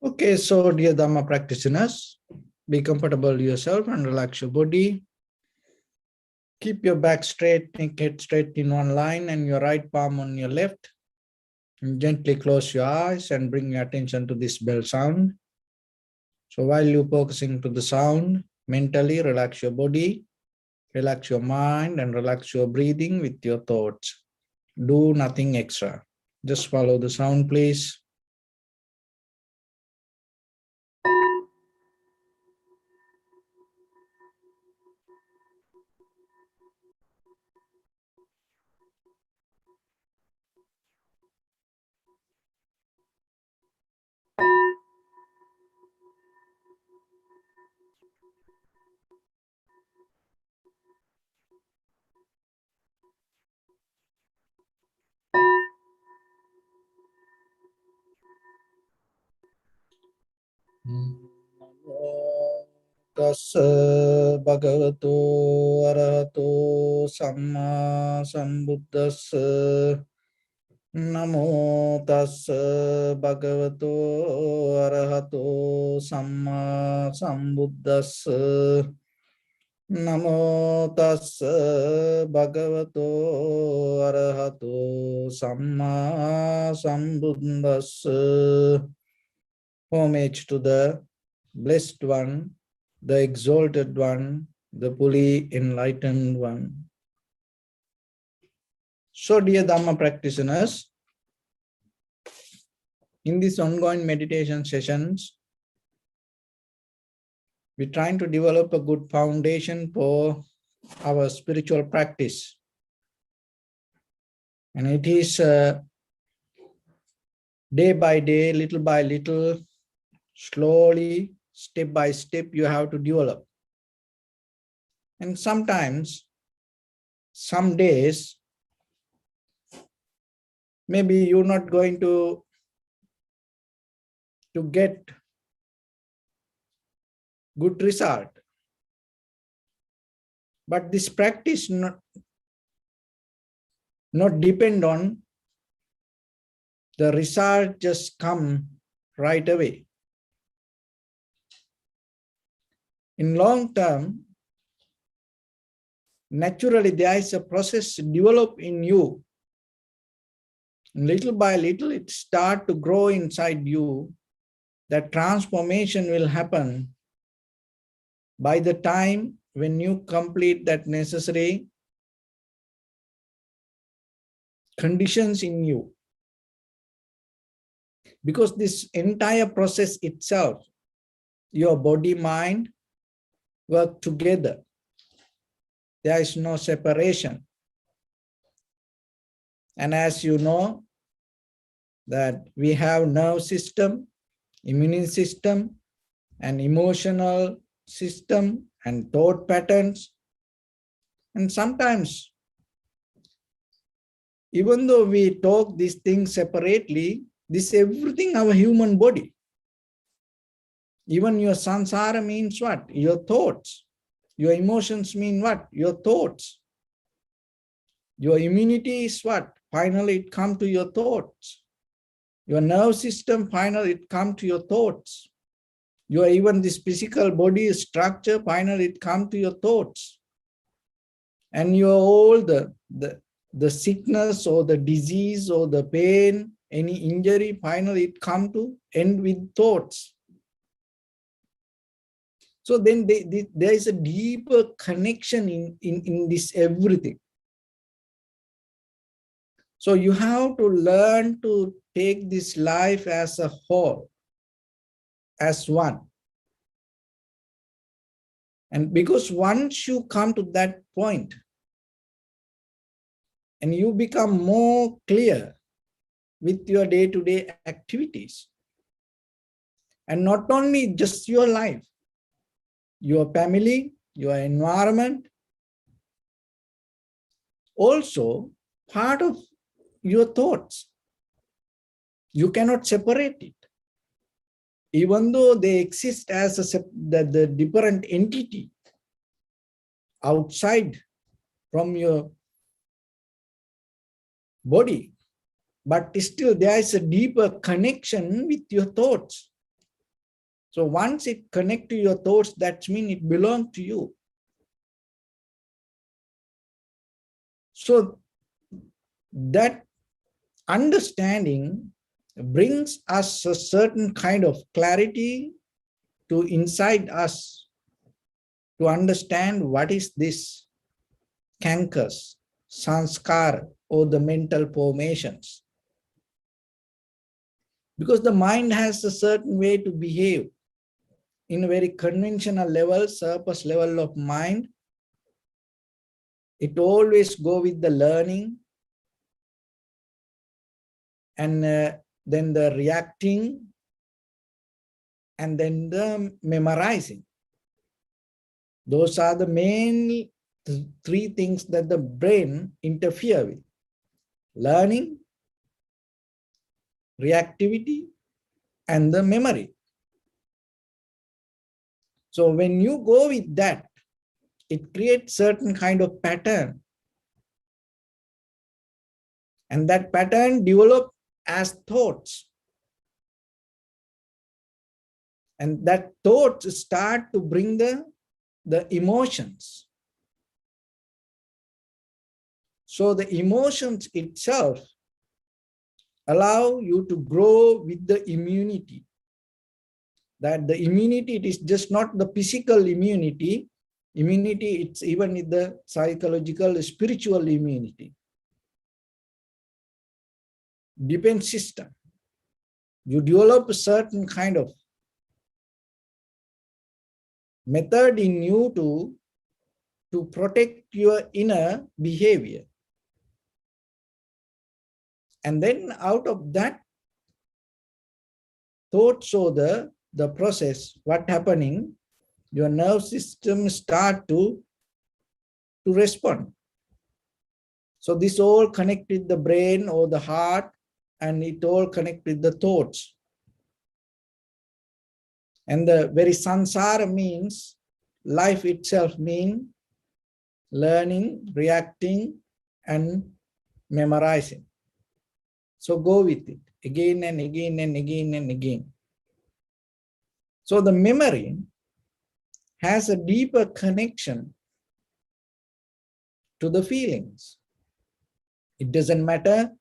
Okay, so dear Dhamma practitioners, be comfortable yourself and relax your body. Keep your back straight, neck head straight in one line and your right palm on your left. And gently close your eyes and bring your attention to this bell sound. So while you're focusing to the sound, mentally relax your body, relax your mind and relax your breathing with your thoughts. Do nothing extra. Just follow the sound, please. Tassa bhagavato arahato samma sambuddhassa. Namo tassa bhagavato arahato samma sambuddhassa. Namo tassa bhagavato arahato samma sambuddhassa. Homage to the Blessed One, the Exalted One, the fully enlightened one. So, dear Dhamma practitioners, in these ongoing meditation sessions, we're trying to develop a good foundation for our spiritual practice. And it is day by day, little by little, slowly, step by step, you have to develop. And sometimes, some days, maybe you're not going to get good result. But this practice not depend on the result just come right away. In long term, naturally there is a process develop in you. Little by little it start to grow inside you. That transformation will happen by the time when you complete that necessary conditions in you. Because this entire process itself, your body, mind work together. There is no separation. And as you know, that we have nerve system, immune system, and emotional system, and thought patterns. And sometimes, even though we talk these things separately, this everything our human body. Even your samsara means what? Your thoughts. Your emotions mean what? Your thoughts. Your immunity is what? Finally, it comes to your thoughts. Your nerve system, finally, it comes to your thoughts. Your even this physical body structure, finally, it comes to your thoughts. And your all the sickness or the disease or the pain, any injury, finally, it comes to end with thoughts. So then there is a deeper connection in this everything. So you have to learn to take this life as a whole, as one. And because once you come to that point, and you become more clear with your day-to-day activities, and not only just your life, your family, your environment, also part of your thoughts. You cannot separate it. Even though they exist as the different entity outside from your body, but still there is a deeper connection with your thoughts. So once it connects to your thoughts, that means it belongs to you. So that understanding brings us a certain kind of clarity to inside us to understand what is this cankers, sanskar, or the mental formations. Because the mind has a certain way to behave. In a very conventional level, surface level of mind, it always go with the learning and then the reacting and then the memorizing. Those are the main three things that the brain interfere with: learning, reactivity, and the memory. So when you go with that, it creates certain kind of pattern. And that pattern develops as thoughts. And that thoughts start to bring the emotions. So the emotions itself allow you to grow with the immunity. That the immunity, it is just not the physical immunity. Immunity, it's even in the psychological, spiritual immunity. Defense system. You develop a certain kind of method in you to protect your inner behavior. And then out of that thoughts or the process, what happening, your nerve system start to respond. So this all connect with the brain or the heart, and it all connect with the thoughts. And the very sansara means life itself, mean learning, reacting, and memorizing. So go with it again and again and again and again. So the memory has a deeper connection to the feelings. It doesn't matter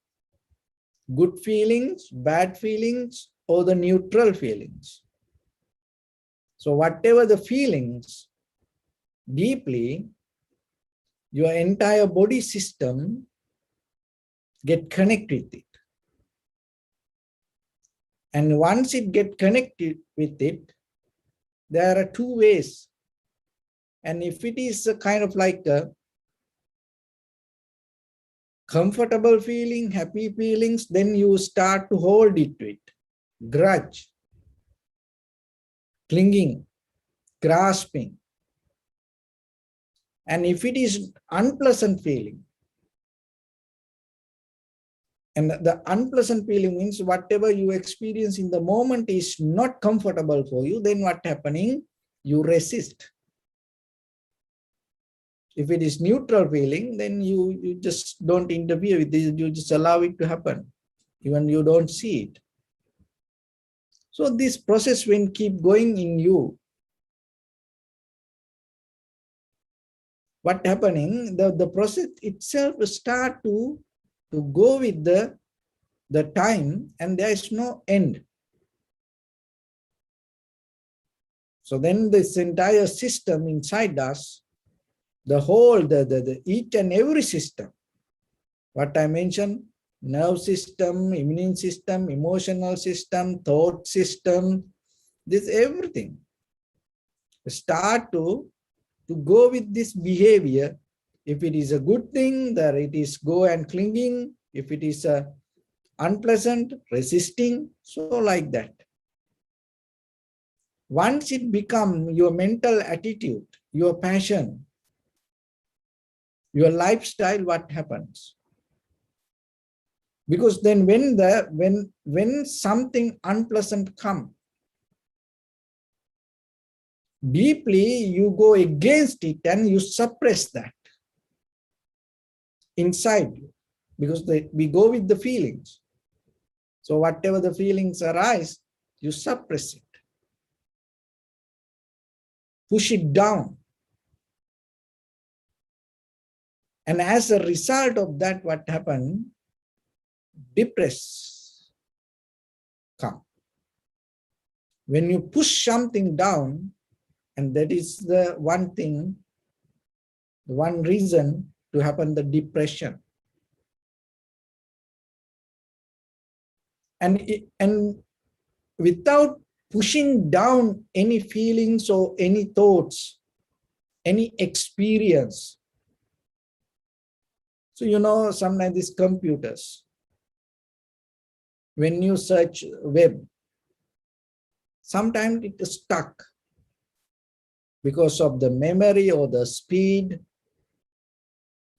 good feelings, bad feelings, or the neutral feelings. So whatever the feelings, deeply, your entire body system get connected with it. And once it get connected with it, there are two ways. And if it is a kind of like a comfortable feeling, happy feelings, then you start to hold it to it. Grudge, clinging, grasping. And if it is unpleasant feeling, and the unpleasant feeling means whatever you experience in the moment is not comfortable for you, then what happening? You resist. If it is neutral feeling, then you just don't interfere with it, you just allow it to happen, even you don't see it. So this process when keep going in you, what happening, the process itself start to go with the time, and there is no end. So then this entire system inside us, the whole, the each and every system, what I mentioned, nerve system, immune system, emotional system, thought system, this everything start to go with this behavior. If it is a good thing, that it is go and clinging. If it is unpleasant, resisting, so like that. Once it becomes your mental attitude, your passion, your lifestyle, what happens? Because then when something unpleasant comes, deeply you go against it and you suppress that inside you, because we go with the feelings. So whatever the feelings arise, you suppress it. push it down. And as a result of that, what happened? Depress come. When you push something down, and that is the one thing, the one reason to happen the depression. And without pushing down any feelings or any thoughts, any experience. So, you know, sometimes these computers, when you search web, sometimes it is stuck because of the memory or the speed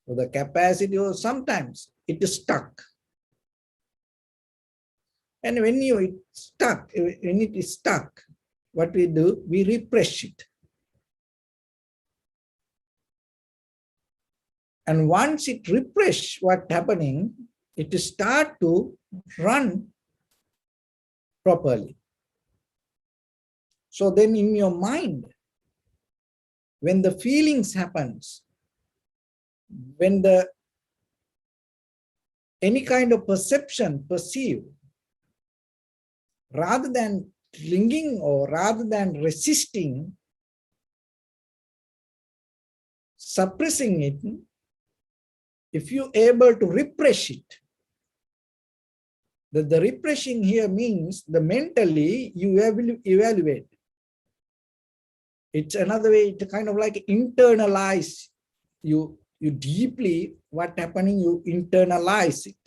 or the capacity, or sometimes it is stuck. And when it is stuck, what we do, we refresh it. And once it refresh, what's happening, it start to run properly. So then in your mind, when the feelings happens, when any kind of perception perceive, rather than clinging or rather than resisting, suppressing it, if you're able to repress it, the repressing here means the mentally you evaluate. It's another way, it's kind of like internalize. You deeply, what happening, you internalize it,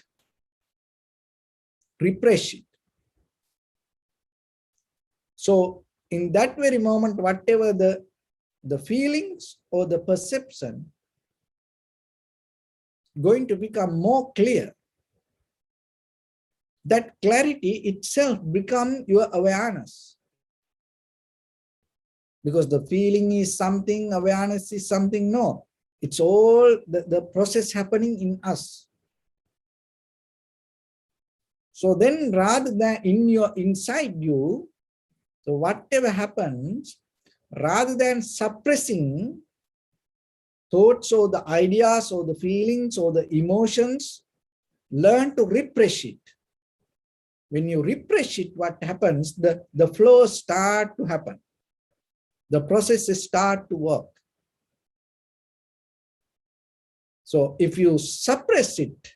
repress it. So in that very moment, whatever the feelings or the perception going to become more clear, that clarity itself become your awareness. Because the feeling is something, awareness is something, no. It's all the process happening in us. So then rather than inside you, so whatever happens, rather than suppressing thoughts or the ideas or the feelings or the emotions, learn to repress it. When you repress it, what happens? The flow start to happen. The processes start to work. So if you suppress it,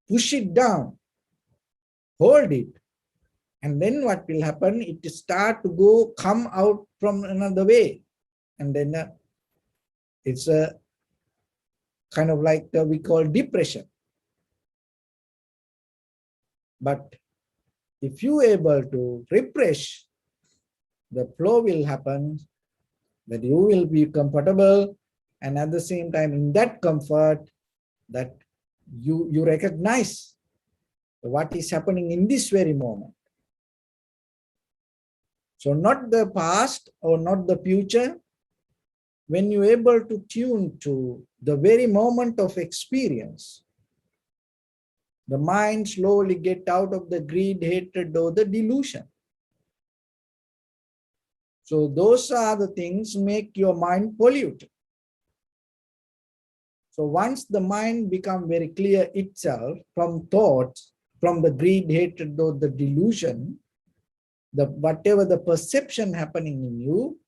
push it down, hold it, and then what will happen? It start to come out from another way. And then it's a kind of like we call depression. But if you able to repress, the flow will happen, that you will be comfortable, and at the same time in that comfort, that you recognize what is happening in this very moment. So not the past or not the future. When you're able to tune to the very moment of experience, the mind slowly get out of the greed, hatred, or the delusion. So those are the things make your mind polluted. So once the mind become very clear itself from thoughts, from the greed, hatred, or the delusion, whatever the perception happening in you,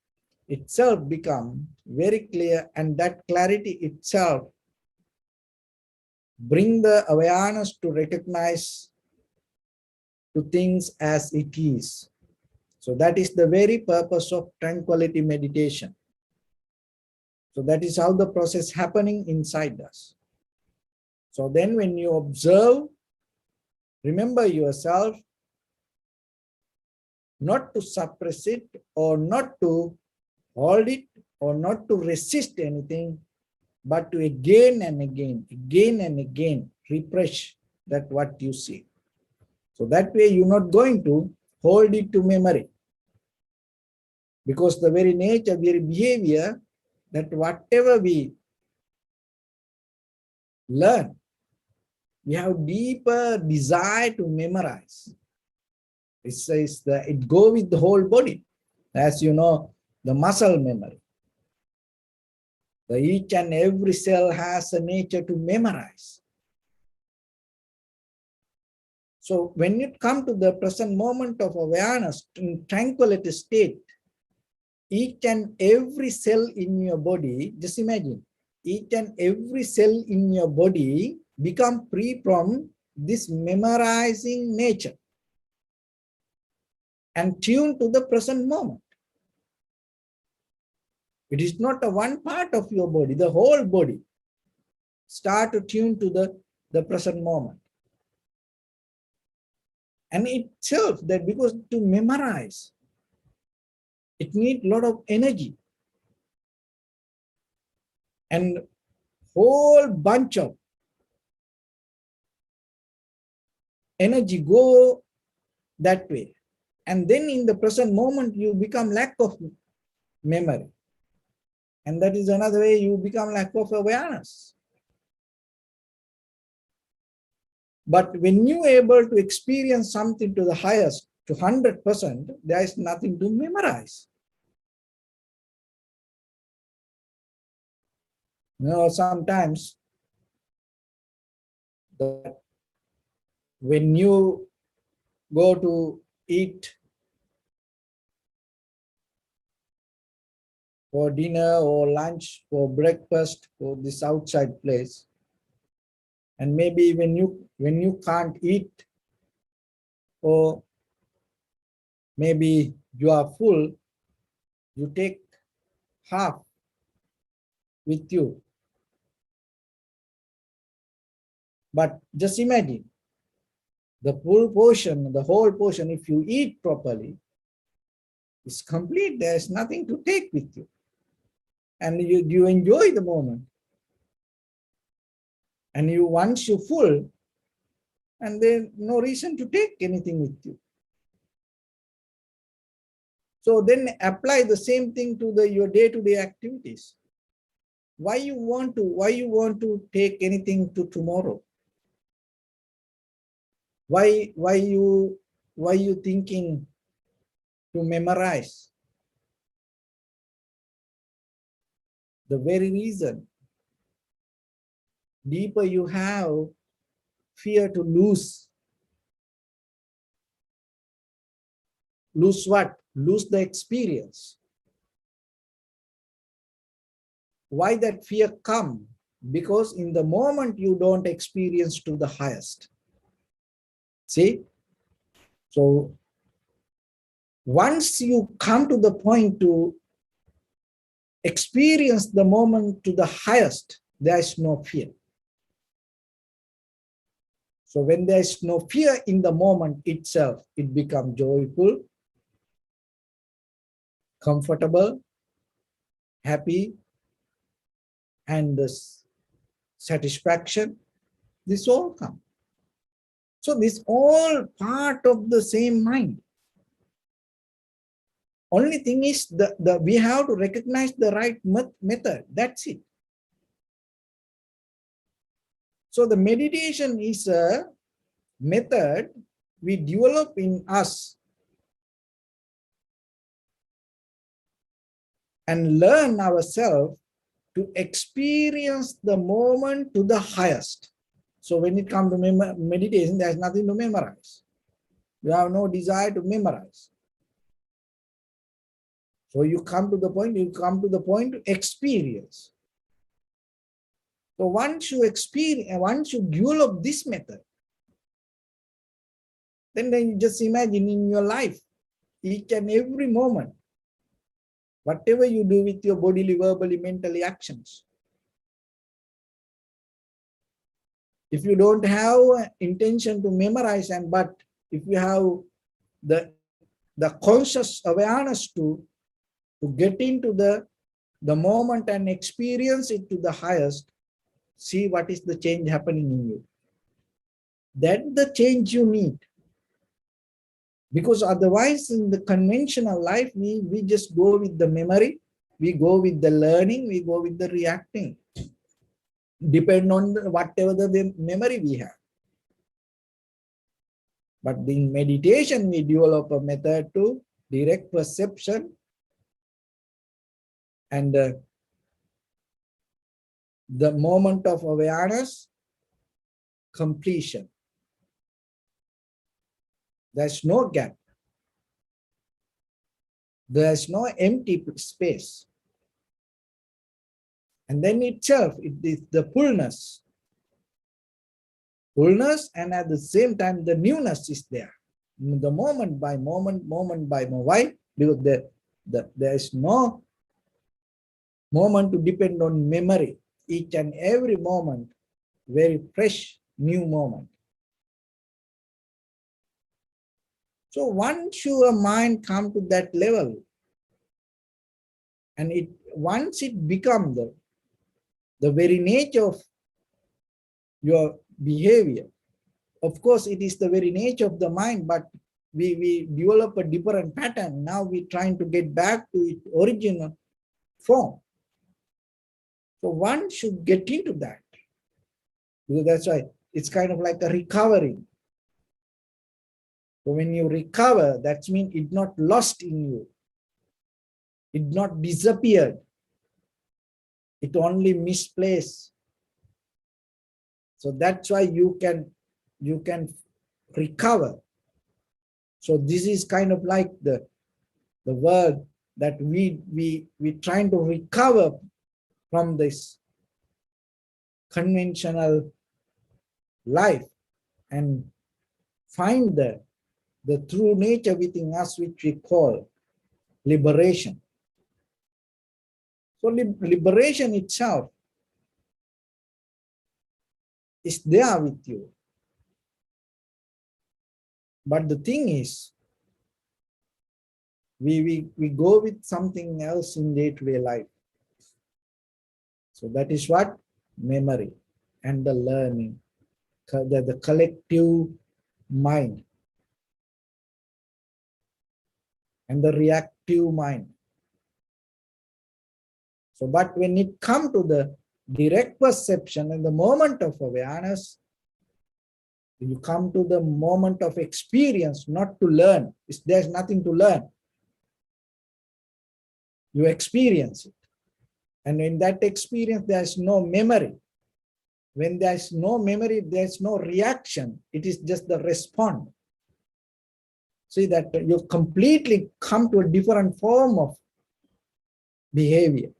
itself become very clear, and that clarity itself bring the awareness to recognize to things as it is. So that is the very purpose of tranquility meditation. So that is how the process happening inside us. So then when you observe, remember yourself not to suppress it or not to hold it or not to resist anything, but to again and again refresh that what you see. So that way you're not going to hold it to memory. Because the very nature, very behavior, that whatever we learn, we have deeper desire to memorize. It says that it go with the whole body. As you know, the muscle memory. Each and every cell has a nature to memorize. So when you come to the present moment of awareness in tranquility state, each and every cell in your body, just imagine, each and every cell in your body become free from this memorizing nature and tune to the present moment. It is not a one part of your body, the whole body start to tune to the present moment. And itself that because to memorize, it needs a lot of energy and whole bunch of energy go that way. And then in the present moment, you become lack of memory. And that is another way you become lack of awareness. But when you are able to experience something to the highest, to 100%, there is nothing to memorize. You know, sometimes when you go to eat for dinner or lunch, for breakfast, for this outside place, and maybe when you can't eat, or maybe you are full, you take half with you. But just imagine, the full portion, the whole portion, if you eat properly, is complete. There is nothing to take with you. And you enjoy the moment. And once you're full, and there's no reason to take anything with you. So then apply the same thing to your day-to-day activities. Why you want to take anything to tomorrow? Why you thinking to memorize? The very reason, deeper you have fear to lose. Lose what? Lose the experience. Why that fear come? Because in the moment you don't experience to the highest. See? So once you come to the point to experience the moment to the highest, there is no fear. So when there is no fear in the moment itself, it becomes joyful, comfortable, happy, and this satisfaction. This all comes. So this all part of the same mind. Only thing is we have to recognize the right method. That's it. So the meditation is a method we develop in us and learn ourselves to experience the moment to the highest. So when it comes to meditation, there's nothing to memorize. You have no desire to memorize. So you come to the point to experience. So once you develop this method, then you just imagine in your life, each and every moment, whatever you do with your bodily, verbally, mentally actions. If you don't have intention to memorize, but if you have the conscious awareness to get into the moment and experience it to the highest, see what is the change happening in you. That's the change you need. Because otherwise, in the conventional life, we just go with the memory, we go with the learning, we go with the reacting. Depend on whatever the memory we have. But in meditation, we develop a method to direct perception And the moment of awareness, completion. There's no gap. There's no empty space. And then itself, it is the fullness. Fullness, and at the same time, the newness is there. The moment by moment by moment. Why? Because there is no moment to depend on memory. Each and every moment, very fresh, new moment. So once your mind comes to that level, and once it becomes the very nature of your behavior, of course, it is the very nature of the mind, but we develop a different pattern. Now we're trying to get back to its original form. So one should get into that. Because that's why it's kind of like a recovery. So when you recover, that means it's not lost in you. It not disappeared. It only misplaced. So that's why you can recover. So this is kind of like the word that we trying to recover from this conventional life and find the true nature within us, which we call liberation. So liberation itself is there with you. But the thing is, we go with something else in day-to-day life. So that is what? Memory and the learning, the collective mind and the reactive mind. So, but when it comes to the direct perception and the moment of awareness, you come to the moment of experience, not to learn. There's nothing to learn. You experience it. And in that experience, there's no memory. When there's no memory, there's no reaction. It is just the response. See that you completely come to a different form of behavior.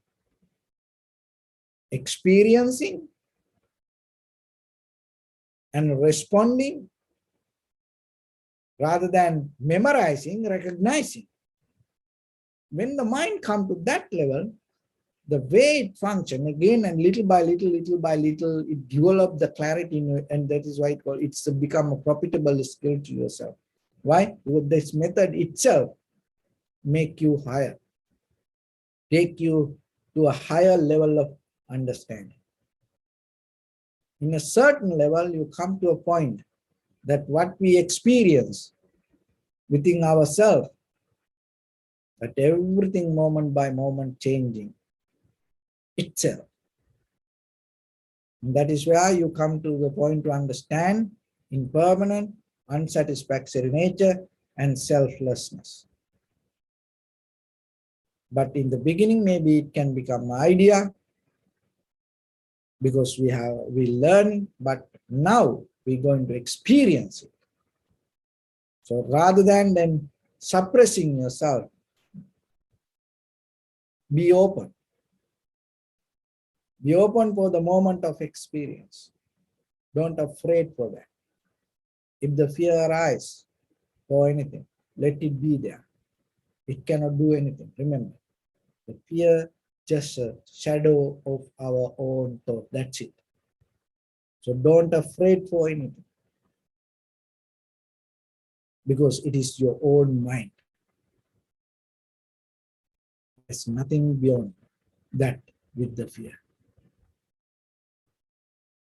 Experiencing and responding rather than memorizing, recognizing. When the mind comes to that level, the way it functions, again and little by little, it develops the clarity in it, and that is why it's become a profitable skill to yourself. Why? Because this method itself make you higher, take you to a higher level of understanding. In a certain level, you come to a point that what we experience within ourselves, that everything moment by moment changing itself. And that is where you come to the point to understand impermanent, unsatisfactory nature and selflessness. But in the beginning, maybe it can become an idea because we learn, but now we're going to experience it. So rather than suppressing yourself, be open. Be open for the moment of experience. Don't afraid for that. If the fear arises for anything, let it be there. It cannot do anything. Remember, the fear just a shadow of our own thought. That's it. So don't afraid for anything, because it is your own mind. There's nothing beyond that with the fear.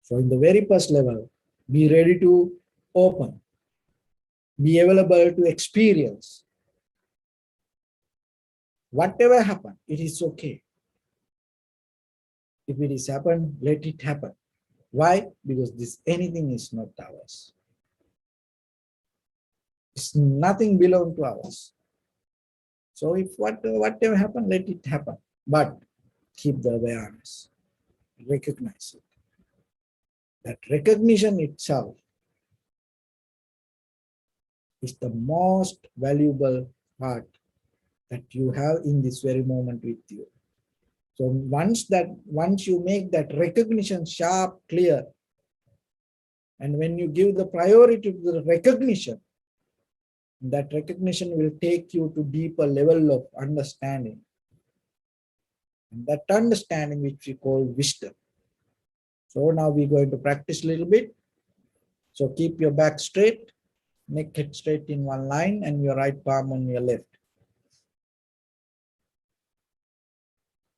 So in the very first level, be ready to open, be available to experience. Whatever happens, it is okay. If it is happened, let it happen. Why? Because anything is not ours. It's nothing belong to ours. So if whatever happen, let it happen. But keep the awareness, recognize it. That recognition itself is the most valuable part that you have in this very moment with you. So once you make that recognition sharp, clear, and when you give the priority to the recognition, that recognition will take you to deeper level of understanding. And that understanding which we call wisdom. So now we're going to practice a little bit. So keep your back straight, neck head straight in one line, and your right palm on your left.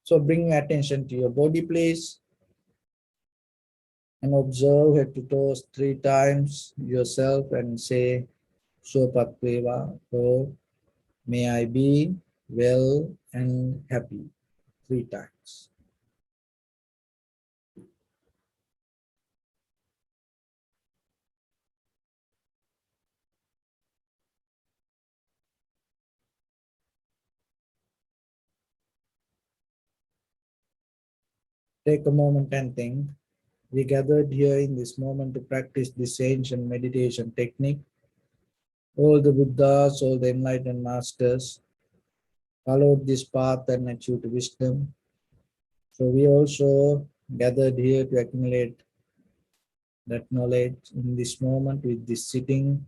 So bring your attention to your body, please. And observe head to toes 3 times yourself and say, Sopatveva, so may I be well and happy 3 times. Take a moment and think. We gathered here in this moment to practice this ancient meditation technique. All the Buddhas, all the enlightened masters followed this path and achieved wisdom. So we also gathered here to accumulate that knowledge in this moment with this sitting.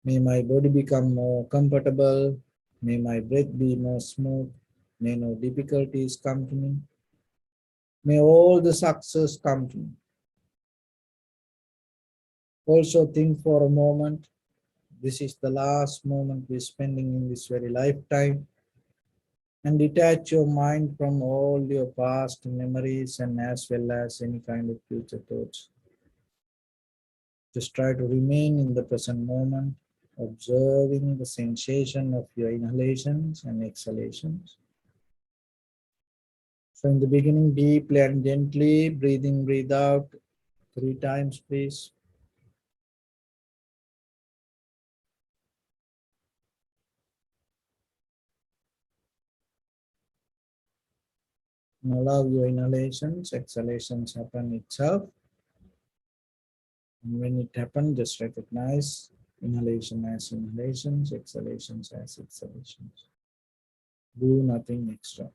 May my body become more comfortable. May my breath be more smooth. May no difficulties come to me. May all the success come to me. Also think for a moment, this is the last moment we're spending in this very lifetime, and detach your mind from all your past memories and as well as any kind of future thoughts. Just try to remain in the present moment, observing the sensation of your inhalations and exhalations. So in the beginning, deeply and gently, breathe in, breathe out 3 times, please. And allow your inhalations, exhalations happen itself. And when it happens, just recognize inhalation as inhalations, exhalations as exhalations. Do nothing extra.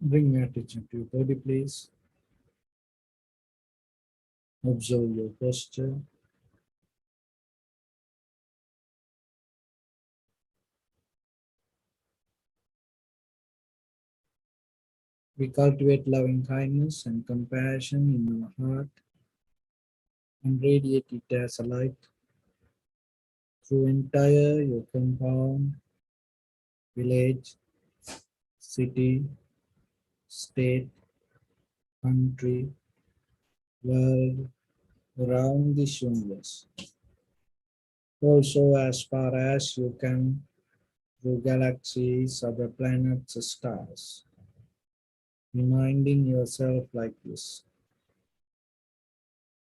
Bring your attention to your body, please. Observe your posture. We cultivate loving kindness and compassion in our heart and radiate it as a light through entire your compound, village, city, state, country, world, around this universe. Also as far as you can through galaxies, other planets, stars. Reminding yourself like this.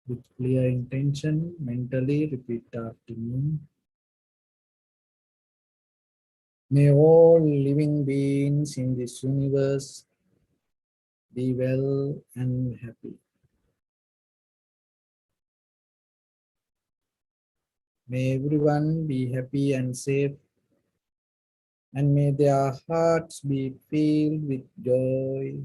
With clear intention, mentally repeat after me. May all living beings in this universe be well and happy. May everyone be happy and safe, and may their hearts be filled with joy.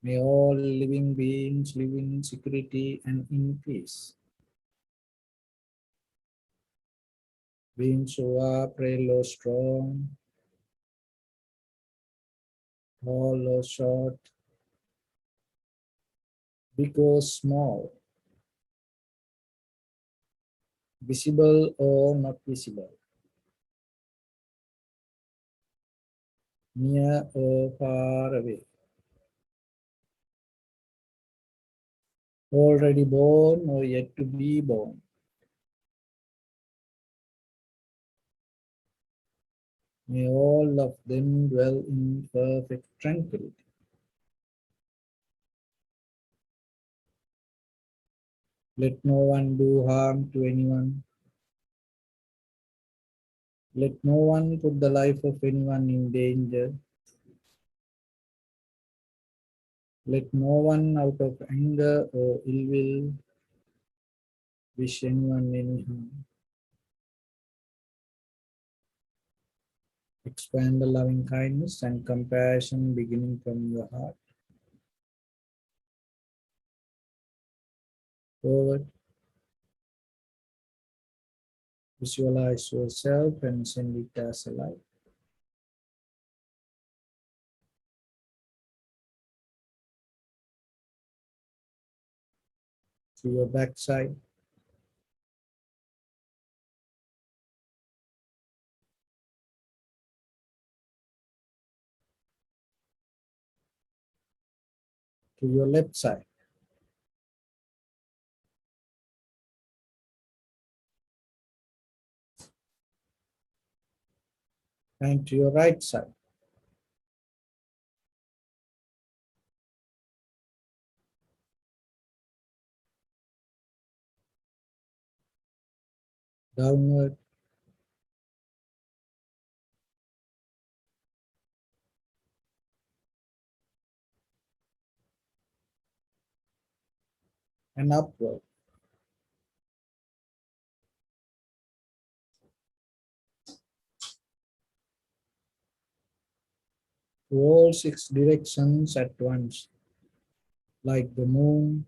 May all living beings live in security and in peace. Beings who are frail or strong, tall or short, big or small, visible or not visible, near or far away, already born or yet to be born. May all of them dwell in perfect tranquility. Let no one do harm to anyone. Let no one put the life of anyone in danger. Let no one out of anger or ill will wish anyone any harm. Expand the loving kindness and compassion beginning from your heart. Forward, visualize yourself and send it as a light. To your backside, to your left side, and to your right side. Downward and upward. To all six directions at once, like the moon,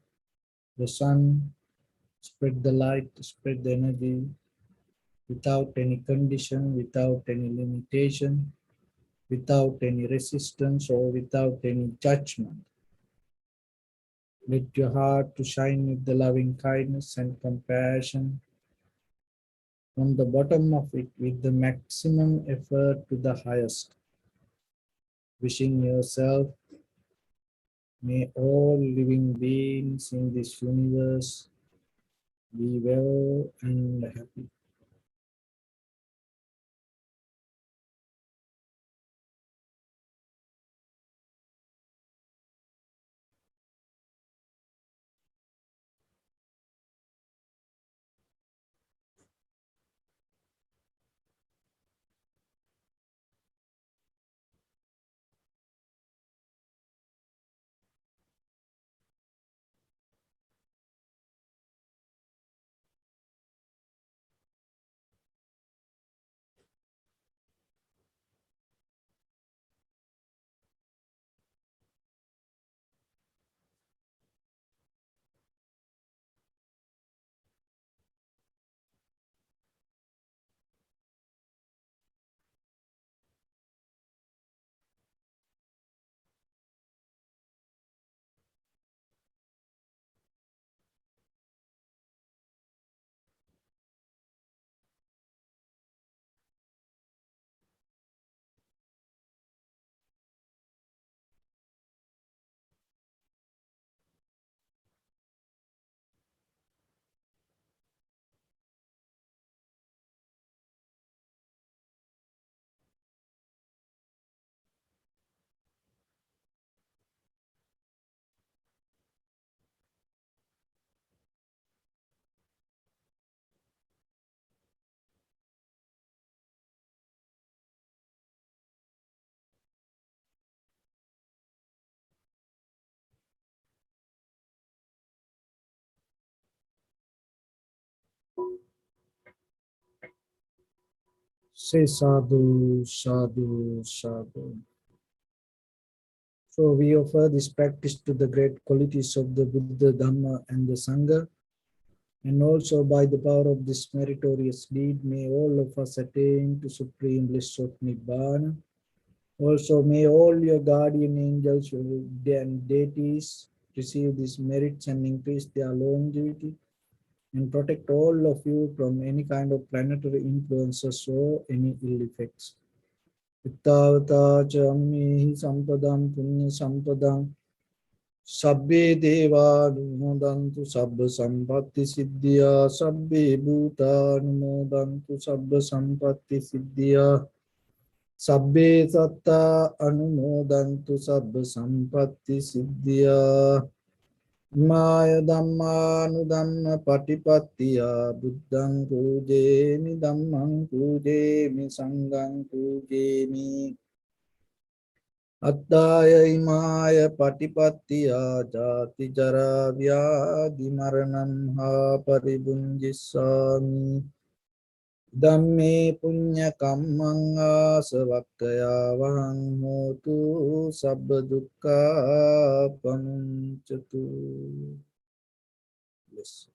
the sun, spread the light, spread the energy without any condition, without any limitation, without any resistance or without any judgment. Let your heart to shine with the loving kindness and compassion from the bottom of it with the maximum effort to the highest. Wishing yourself, may all living beings in this universe be well and happy. Say sadhu, sadhu, sadhu. So we offer this practice to the great qualities of the Buddha, Dhamma, and the Sangha. And also by the power of this meritorious deed, may all of us attain to supreme bliss of Nibbana. Also, may all your guardian angels and deities receive these merits and increase their longevity and protect all of you from any kind of planetary influences or any ill effects. Ittavata cha ammehi sampadam punya sampadam sabbe deva anumodantu sabba sampatti siddhya sabbe bhuta anumodantu sabba sampatti siddhya sabbe satta anumodantu sabba sampatti siddhya Maya Dhamma Patipattiya Buddhang Pujemi Dhammang Pujemi Sanghang Pujemi Attaya Imaya Patipattiya Jati Jara Vyadi Maranam Ha Paribunjissami Dhamme Punya Kammang Asavakkaya Vahang Hotu Sabba Dukkha Pamuncatu. Yes.